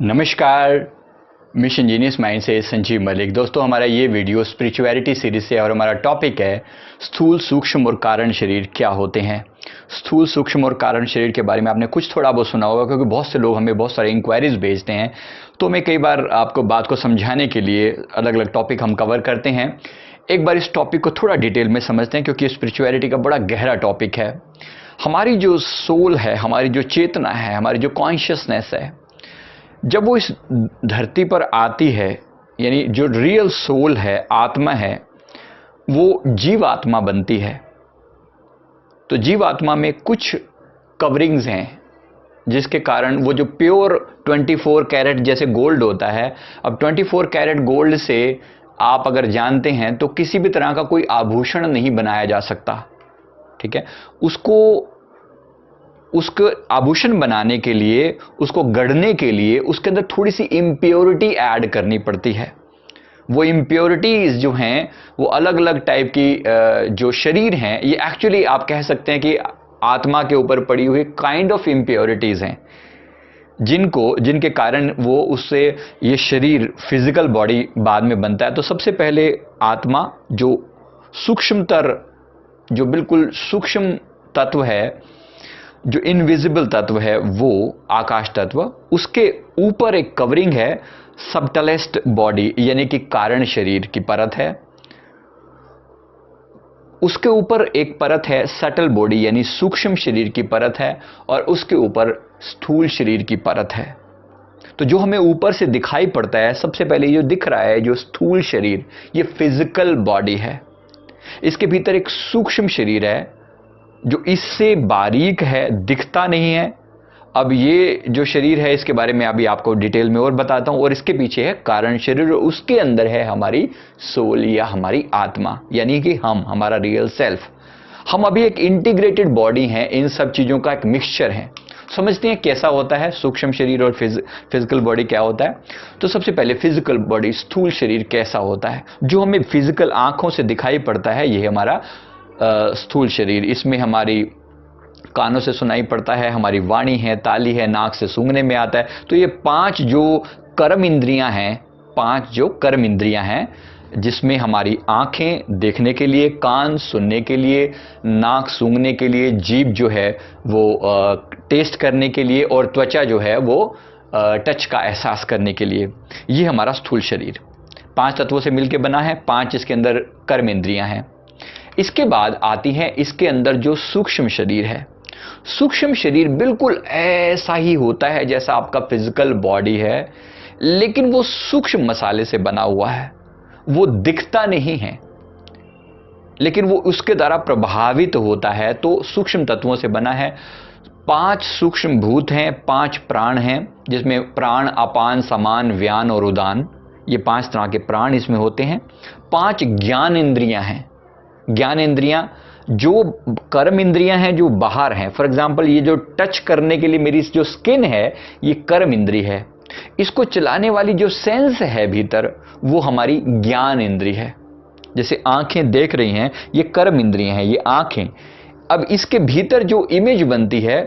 नमस्कार। Mission genius mind से संजीव मलिक। दोस्तों, हमारा ये वीडियो स्पिरिचुअलिटी सीरीज से और हमारा टॉपिक है स्थूल, सूक्ष्म और कारण शरीर क्या होते हैं। स्थूल, सूक्ष्म और कारण शरीर के बारे में आपने कुछ थोड़ा बहुत सुना होगा, क्योंकि बहुत से लोग हमें बहुत सारे इंक्वायरीज भेजते हैं। तो मैं कई बार आपको बात को समझाने के लिए अलग अलग टॉपिक हम कवर करते हैं। एक बार इस टॉपिक को थोड़ा डिटेल में समझते हैं, क्योंकि स्पिरिचुअलिटी का बड़ा गहरा टॉपिक है। हमारी जो सोल है, हमारी जो चेतना है, हमारी जो कॉन्शियसनेस है, जब वो इस धरती पर आती है, यानी जो रियल सोल है, आत्मा है, वो जीव आत्मा बनती है। तो जीव आत्मा में कुछ कवरिंग्स हैं, जिसके कारण वो जो प्योर 24 कैरेट जैसे गोल्ड होता है, अब 24 कैरेट गोल्ड से आप अगर जानते हैं तो किसी भी तरह का कोई आभूषण नहीं बनाया जा सकता। ठीक है, उसको आभूषण बनाने के लिए, उसको गढ़ने के लिए उसके अंदर थोड़ी सी इम्प्योरिटी ऐड करनी पड़ती है। वो इम्प्योरिटीज जो हैं वो अलग अलग टाइप की जो शरीर हैं, ये एक्चुअली आप कह सकते हैं कि आत्मा के ऊपर पड़ी हुई काइंड ऑफ इम्प्योरिटीज हैं, जिनके कारण वो उससे ये शरीर, फिजिकल बॉडी बाद में बनता है। तो सबसे पहले आत्मा, जो सूक्ष्मतर, जो बिल्कुल सूक्ष्म तत्व है, जो इनविजिबल तत्व है, वो आकाश तत्व, उसके ऊपर एक कवरिंग है सबटलेस्ट बॉडी, यानी कि कारण शरीर की परत है। उसके ऊपर एक परत है सटल बॉडी, यानी सूक्ष्म शरीर की परत है, और उसके ऊपर स्थूल शरीर की परत है। तो जो हमें ऊपर से दिखाई पड़ता है, सबसे पहले जो दिख रहा है, जो स्थूल शरीर, ये फिजिकल बॉडी है। इसके भीतर एक सूक्ष्म शरीर है जो इससे बारीक है, दिखता नहीं है। अब ये जो शरीर है, इसके बारे में अभी आपको डिटेल में और बताता हूं। और इसके पीछे है कारण शरीर, और उसके अंदर है हमारी सोल या हमारी आत्मा, यानी कि हमारा रियल सेल्फ। हम अभी एक इंटीग्रेटेड बॉडी हैं, इन सब चीजों का एक मिक्सचर है। समझते हैं कैसा होता है सूक्ष्म शरीर और फिजिकल बॉडी क्या होता है। तो सबसे पहले फिजिकल बॉडी, स्थूल शरीर कैसा होता है, जो हमें फिजिकल आंखों से दिखाई पड़ता है, ये हमारा स्थूल शरीर। इसमें हमारी कानों से सुनाई पड़ता है, हमारी वाणी है, ताली है, नाक से सूंघने में आता है। तो ये पांच जो कर्म इंद्रियां हैं, जिसमें हमारी आंखें देखने के लिए, कान सुनने के लिए, नाक सूंघने के लिए, जीभ जो है वो टेस्ट करने के लिए, और त्वचा जो है वो टच का एहसास करने के लिए, ये हमारा स्थूल शरीर 5 तत्वों से मिलकर बना है। 5 इसके अंदर कर्म इंद्रियां हैं। इसके बाद आती है इसके अंदर जो सूक्ष्म शरीर है। सूक्ष्म शरीर बिल्कुल ऐसा ही होता है जैसा आपका फिजिकल बॉडी है, लेकिन वो सूक्ष्म मसाले से बना हुआ है। वो दिखता नहीं है, लेकिन वो उसके द्वारा प्रभावित होता है। तो सूक्ष्म तत्वों से बना है। 5 सूक्ष्म भूत हैं, 5 प्राण हैं, जिसमें प्राण, अपान, समान, व्यान और उदान, ये 5 तरह के प्राण इसमें होते हैं। 5 ज्ञान इंद्रियां हैं। ज्ञान इंद्रियां जो कर्म इंद्रियां हैं, जो बाहर हैं। फॉर एग्जाम्पल, ये जो टच करने के लिए मेरी जो स्किन है, ये कर्म इंद्री है। इसको चलाने वाली जो सेंस है भीतर, वो हमारी ज्ञान इंद्री है। जैसे आंखें देख रही हैं, ये कर्म इंद्रियां हैं, ये आंखें। अब इसके भीतर जो इमेज बनती है,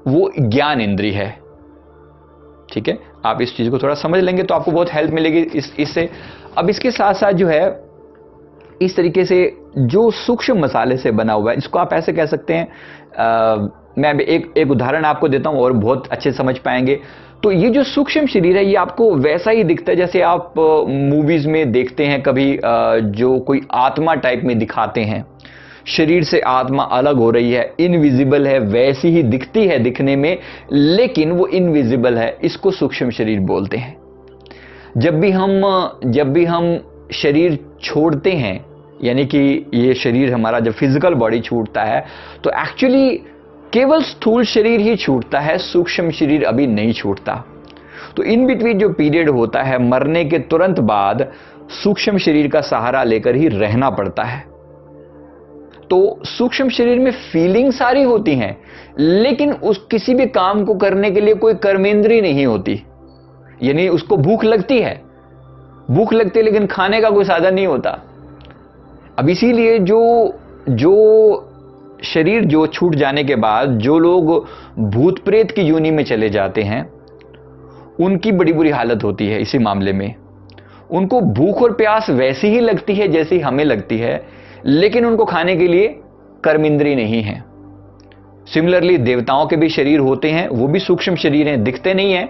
वो ज्ञान इंद्री है। ठीक है, आप इस चीज को थोड़ा समझ लेंगे तो आपको बहुत हेल्प मिलेगी इससे। अब इसके साथ साथ जो है, इस तरीके से जो सूक्ष्म मसाले से बना हुआ है, इसको आप ऐसे कह सकते हैं, मैं एक उदाहरण आपको देता हूं और बहुत अच्छे समझ पाएंगे। तो ये जो सूक्ष्म शरीर है, ये आपको वैसा ही दिखता है जैसे आप मूवीज में देखते हैं कभी, जो कोई आत्मा टाइप में दिखाते हैं, शरीर से आत्मा अलग हो रही है, इनविजिबल है, वैसी ही दिखती है दिखने में, लेकिन वो इनविजिबल है। इसको सूक्ष्म शरीर बोलते हैं। जब भी हम शरीर छोड़ते हैं, यानी कि ये शरीर हमारा जब फिजिकल बॉडी छूटता है, तो एक्चुअली केवल स्थूल शरीर ही छूटता है, सूक्ष्म शरीर अभी नहीं छूटता। तो इन बिटवीन जो पीरियड होता है, मरने के तुरंत बाद सूक्ष्म शरीर का सहारा लेकर ही रहना पड़ता है। तो सूक्ष्म शरीर में फीलिंग सारी होती हैं, लेकिन उस किसी भी काम को करने के लिए कोई कर्मेंद्रिय नहीं होती। यानी उसको भूख लगती है, लेकिन खाने का कोई साधन नहीं होता। अब इसीलिए जो शरीर जो छूट जाने के बाद जो लोग भूत प्रेत की योनि में चले जाते हैं, उनकी बड़ी बुरी हालत होती है इसी मामले में। उनको भूख और प्यास वैसी ही लगती है जैसी हमें लगती है, लेकिन उनको खाने के लिए कर्म इंद्रिय नहीं है। सिमिलरली देवताओं के भी शरीर होते हैं, वो भी सूक्ष्म शरीर हैं, दिखते नहीं हैं,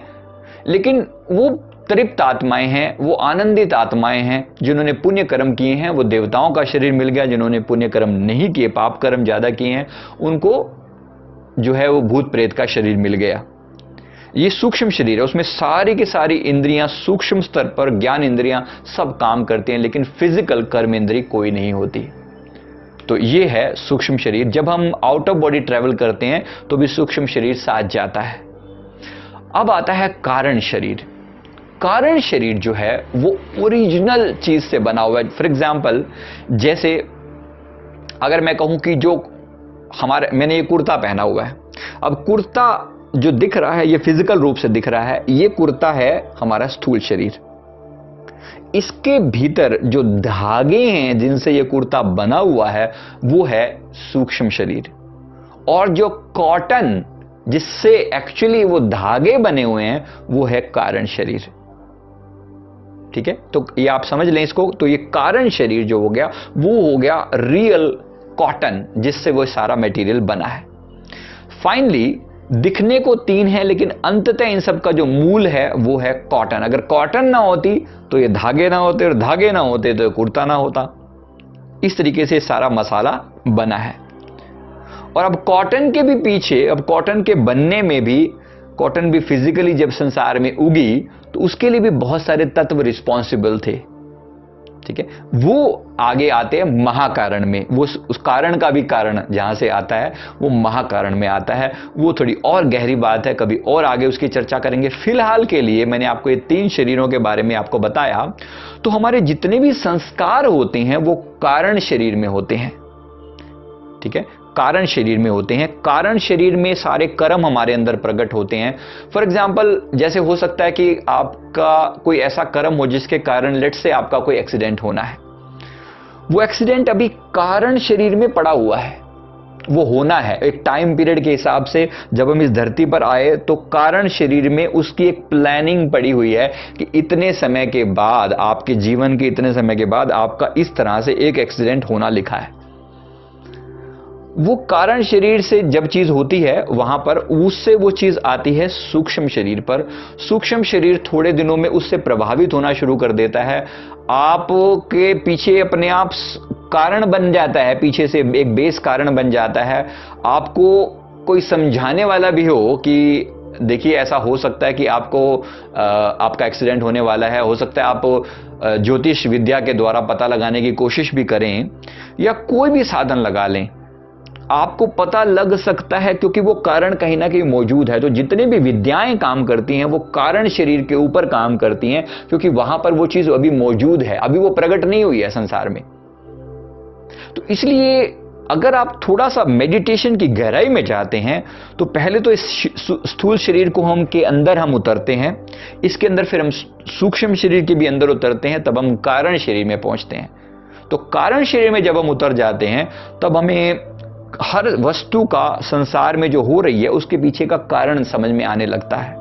लेकिन वो तृप्त आत्माएं हैं, वो आनंदित आत्माएं हैं। जिन्होंने पुण्य कर्म किए हैं वो देवताओं का शरीर मिल गया, जिन्होंने पुण्य कर्म नहीं किए, पाप कर्म ज्यादा किए हैं, उनको जो है वो भूत प्रेत का शरीर मिल गया। ये सूक्ष्म शरीर है, उसमें सारी की सारी इंद्रियां सूक्ष्म स्तर पर, ज्ञान इंद्रियां सब काम करती हैं, लेकिन फिजिकल कर्म इंद्रिय कोई नहीं होती। तो ये है सूक्ष्म शरीर। जब हम आउट ऑफ बॉडी ट्रैवल करते हैं तो भी सूक्ष्म शरीर साथ जाता है। अब आता है कारण शरीर। कारण शरीर जो है वो ओरिजिनल चीज से बना हुआ है। फॉर एग्जाम्पल, जैसे अगर मैं कहूं कि जो मैंने ये कुर्ता पहना हुआ है, अब कुर्ता जो दिख रहा है ये फिजिकल रूप से दिख रहा है, ये कुर्ता है हमारा स्थूल शरीर। इसके भीतर जो धागे हैं जिनसे ये कुर्ता बना हुआ है वो है सूक्ष्म शरीर, और जो कॉटन जिससे एक्चुअली वो धागे बने हुए हैं वो है कारण शरीर। ठीक है, तो ये आप समझ लें इसको। तो ये कारण शरीर जो हो गया वो हो गया रियल कॉटन, जिससे वो सारा मटेरियल बना है। फाइनली दिखने को तीन है, लेकिन अंततः इन सब का जो मूल है वो है कॉटन। अगर कॉटन ना होती तो ये धागे ना होते, और धागे ना होते तो ये कुर्ता ना होता। इस तरीके से सारा मसाला बना है। और अब कॉटन के भी पीछे, अब कॉटन के बनने में भी, कॉटन भी फिजिकली जब संसार में उगी तो उसके लिए भी बहुत सारे तत्व रिस्पॉन्सिबल थे। ठीक है, वो आगे आते हैं महाकारण में। वो उस कारण का भी कारण जहां से आता है वो महाकारण में आता है। वो थोड़ी और गहरी बात है, कभी और आगे उसकी चर्चा करेंगे। फिलहाल के लिए मैंने आपको ये तीन शरीरों के बारे में आपको बताया। तो हमारे जितने भी संस्कार होते हैं वो कारण शरीर में होते हैं। ठीक है, कारण शरीर में होते हैं। कारण शरीर में सारे कर्म हमारे अंदर प्रकट होते हैं। फॉर एग्जाम्पल, जैसे हो सकता है कि आपका कोई ऐसा कर्म हो जिसके कारण लेट से आपका कोई एक्सीडेंट होना है। वो एक्सीडेंट अभी कारण शरीर में पड़ा हुआ है, वो होना है एक टाइम पीरियड के हिसाब से। जब हम इस धरती पर आए तो कारण शरीर में उसकी एक प्लानिंग पड़ी हुई है कि इतने समय के बाद, आपके जीवन के इतने समय के बाद आपका इस तरह से एक एक्सीडेंट होना लिखा है। वो कारण शरीर से जब चीज होती है वहां पर, उससे वो चीज आती है सूक्ष्म शरीर पर। सूक्ष्म शरीर थोड़े दिनों में उससे प्रभावित होना शुरू कर देता है। आपके पीछे अपने आप कारण बन जाता है, पीछे से एक बेस कारण बन जाता है। आपको कोई समझाने वाला भी हो कि देखिए ऐसा हो सकता है कि आपका एक्सीडेंट होने वाला है, हो सकता है आप ज्योतिष विद्या के द्वारा पता लगाने की कोशिश भी करें या कोई भी साधन लगा लें, आपको पता लग सकता है, क्योंकि वो कारण कहीं ना कहीं मौजूद है। तो जितने भी विद्याएं काम करती हैं वो कारण शरीर के ऊपर काम करती हैं, क्योंकि वहां पर वो चीज अभी मौजूद है, अभी वो प्रकट नहीं हुई है संसार में। तो इसलिए अगर आप थोड़ा सा मेडिटेशन की गहराई में जाते हैं तो पहले तो इस स्थूल शरीर को के अंदर हम उतरते हैं, इसके अंदर फिर हम सूक्ष्म शरीर के भी अंदर उतरते हैं, तब हम कारण शरीर में पहुंचते हैं। तो कारण शरीर में जब हम उतर जाते हैं तब हमें हर वस्तु का संसार में जो हो रही है उसके पीछे का कारण समझ में आने लगता है।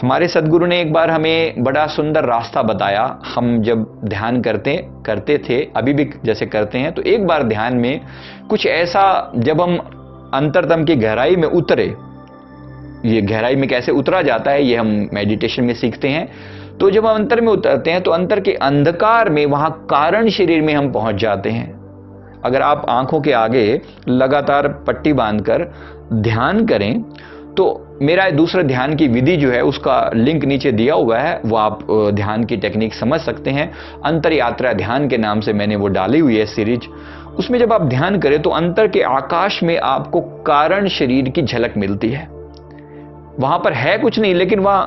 हमारे सदगुरु ने एक बार हमें बड़ा सुंदर रास्ता बताया। हम जब ध्यान करते थे, अभी भी जैसे करते हैं, तो एक बार ध्यान में कुछ ऐसा, जब हम अंतरतम की गहराई में उतरे, ये गहराई में कैसे उतरा जाता है ये हम मेडिटेशन में सीखते हैं। तो जब हम अंतर में उतरते हैं तो अंतर के अंधकार में वहां कारण शरीर में हम पहुंच जाते हैं। अगर आप आंखों के आगे लगातार पट्टी बांधकर ध्यान करें तो मेरा दूसरा ध्यान की विधि जो है उसका लिंक नीचे दिया हुआ है, वो आप ध्यान की टेक्निक समझ सकते हैं। अंतर यात्रा ध्यान के नाम से मैंने वो डाली हुई है सीरीज। उसमें जब आप ध्यान करें तो अंतर के आकाश में आपको कारण शरीर की झलक मिलती है। वहां पर है कुछ नहीं, लेकिन वहां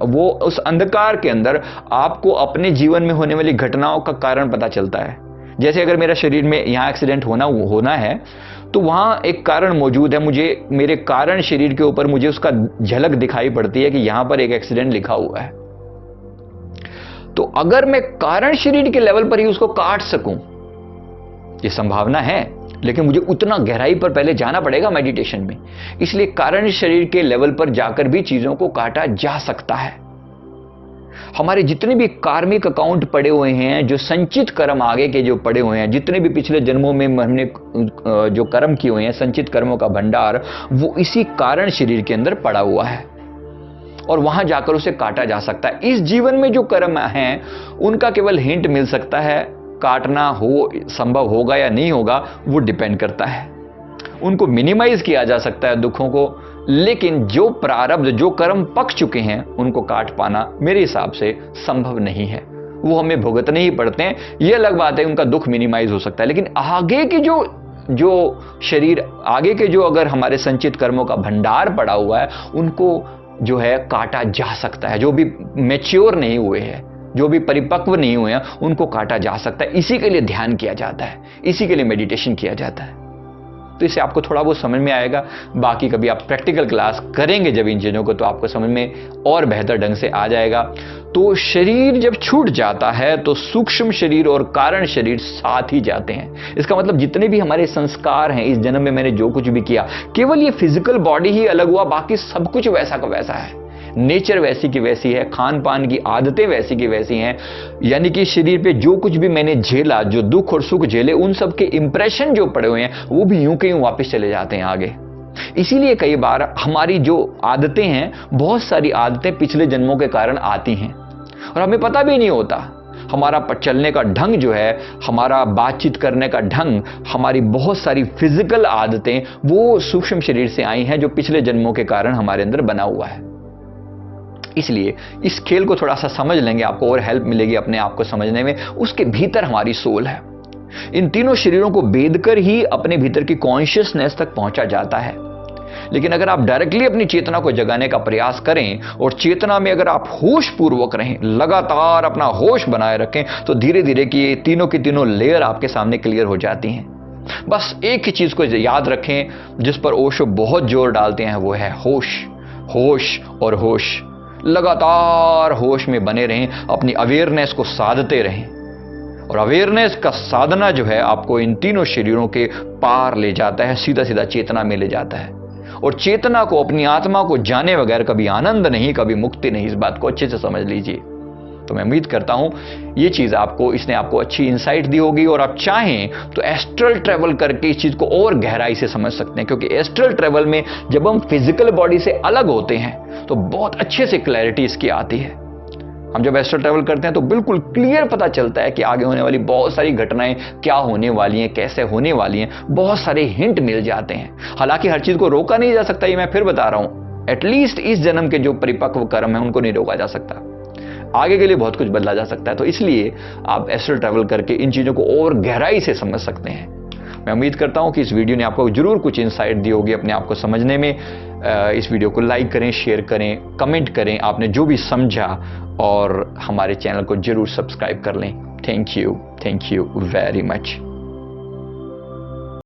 वो उस अंधकार के अंदर आपको अपने जीवन में होने वाली घटनाओं का कारण पता चलता है। जैसे अगर मेरा शरीर में यहां एक्सीडेंट होना है तो वहां एक कारण मौजूद है, मुझे मेरे कारण शरीर के ऊपर मुझे उसका झलक दिखाई पड़ती है कि यहां पर एक एक्सीडेंट लिखा हुआ है। तो अगर मैं कारण शरीर के लेवल पर ही उसको काट सकूं, ये संभावना है, लेकिन मुझे उतना गहराई पर पहले जाना पड़ेगा मेडिटेशन में। इसलिए कारण शरीर के लेवल पर जाकर भी चीजों को काटा जा सकता है। हमारे जितने भी कार्मिक अकाउंट पड़े हुए हैं, जो संचित कर्म आगे के जो पड़े हुए हैं, जितने भी पिछले जन्मों में हमने जो कर्म किए हुए हैं, संचित कर्मों का भंडार, वो इसी कारण शरीर के अंदर पड़ा हुआ है और वहां जाकर उसे काटा जा सकता है। इस जीवन में जो कर्म हैं उनका केवल हिंट मिल सकता है, काटना हो संभव होगा या नहीं होगा वो डिपेंड करता है। उनको मिनिमाइज किया जा सकता है दुखों को, लेकिन जो प्रारब्ध, जो कर्म पक चुके हैं उनको काट पाना मेरे हिसाब से संभव नहीं है। वो हमें भुगतने ही पड़ते हैं। ये अलग बात है उनका दुख मिनिमाइज हो सकता है, लेकिन आगे के जो शरीर, आगे के जो अगर हमारे संचित कर्मों का भंडार पड़ा हुआ है उनको जो है काटा जा सकता है। जो भी मैच्योर नहीं हुए हैं, जो भी परिपक्व नहीं हुए हैं, उनको काटा जा सकता है। इसी के लिए ध्यान किया जाता है, इसी के लिए मेडिटेशन किया जाता है। तो इससे आपको थोड़ा बहुत समझ में आएगा। बाकी कभी आप प्रैक्टिकल क्लास करेंगे जब इन चीज़ों को, तो आपको समझ में और बेहतर ढंग से आ जाएगा। तो शरीर जब छूट जाता है तो सूक्ष्म शरीर और कारण शरीर साथ ही जाते हैं। इसका मतलब जितने भी हमारे संस्कार हैं, इस जन्म में मैंने जो कुछ भी किया, केवल ये फिजिकल बॉडी ही अलग हुआ, बाकी सब कुछ वैसा का वैसा है। नेचर वैसी की वैसी है, खान पान की आदतें वैसी की वैसी हैं। यानी कि शरीर पे जो कुछ भी मैंने झेला, जो दुख और सुख झेले, उन सब के इंप्रेशन जो पड़े हुए हैं वो भी यूं के यूं वापस चले जाते हैं आगे। इसीलिए कई बार हमारी जो आदतें हैं, बहुत सारी आदतें पिछले जन्मों के कारण आती हैं और हमें पता भी नहीं होता। हमारा चलने का ढंग जो है, हमारा बातचीत करने का ढंग, हमारी बहुत सारी फिजिकल आदतें वो सूक्ष्म शरीर से आई हैं, जो पिछले जन्मों के कारण हमारे अंदर बना हुआ है। इसलिए इस खेल को थोड़ा सा समझ लेंगे, आपको और हेल्प मिलेगी अपने आप को समझने में। उसके भीतर हमारी सोल है। इन तीनों शरीरों को बेधकर ही अपने भीतर की कॉन्शियसनेस तक पहुंचा जाता है। लेकिन अगर आप डायरेक्टली अपनी चेतना को जगाने का प्रयास करें और चेतना में अगर आप होश पूर्वक रहें, लगातार अपना होश बनाए रखें, तो धीरे धीरे कि तीनों की तीनों लेयर आपके सामने क्लियर हो जाती हैं। बस एक ही चीज को याद रखें जिस पर ओशो बहुत जोर डालते हैं, वो है होश। होश और होश, लगातार होश में बने रहें, अपनी अवेयरनेस को साधते रहें। और अवेयरनेस का साधना जो है आपको इन तीनों शरीरों के पार ले जाता है, सीधा सीधा चेतना में ले जाता है। और चेतना को, अपनी आत्मा को जाने बगैर कभी आनंद नहीं, कभी मुक्ति नहीं। इस बात को अच्छे से समझ लीजिए। तो मैं उम्मीद करता हूं ये चीज इसने आपको अच्छी इंसाइट दी होगी और आप चाहें तो एस्ट्रल ट्रैवल करके इस चीज को और गहराई से समझ सकते हैं। क्योंकि एस्ट्रल ट्रैवल में जब हम फिजिकल बॉडी से अलग होते हैं तो बहुत अच्छे से क्लैरिटी इसकी आती है। हम जब एस्ट्रल ट्रैवल करते हैं तो बिल्कुल क्लियर पता चलता है कि आगे होने वाली बहुत सारी घटनाएं क्या होने वाली हैं, कैसे होने वाली हैं। बहुत सारे हिंट मिल जाते हैं। हालांकि हर चीज को रोका नहीं जा सकता, ये मैं फिर बता रहा हूं। एटलीस्ट इस जन्म के जो परिपक्व कर्म है उनको नहीं रोका जा सकता। आगे के लिए बहुत कुछ बदला जा सकता है। तो इसलिए आप एस्ट्रल ट्रैवल करके इन चीजों को और गहराई से समझ सकते हैं। मैं उम्मीद करता हूं कि इस वीडियो ने आपको जरूर कुछ इंसाइट दी होगी अपने आप को समझने में। इस वीडियो को लाइक करें, शेयर करें, कमेंट करें आपने जो भी समझा, और हमारे चैनल को जरूर सब्सक्राइब कर लें। Thank you very much.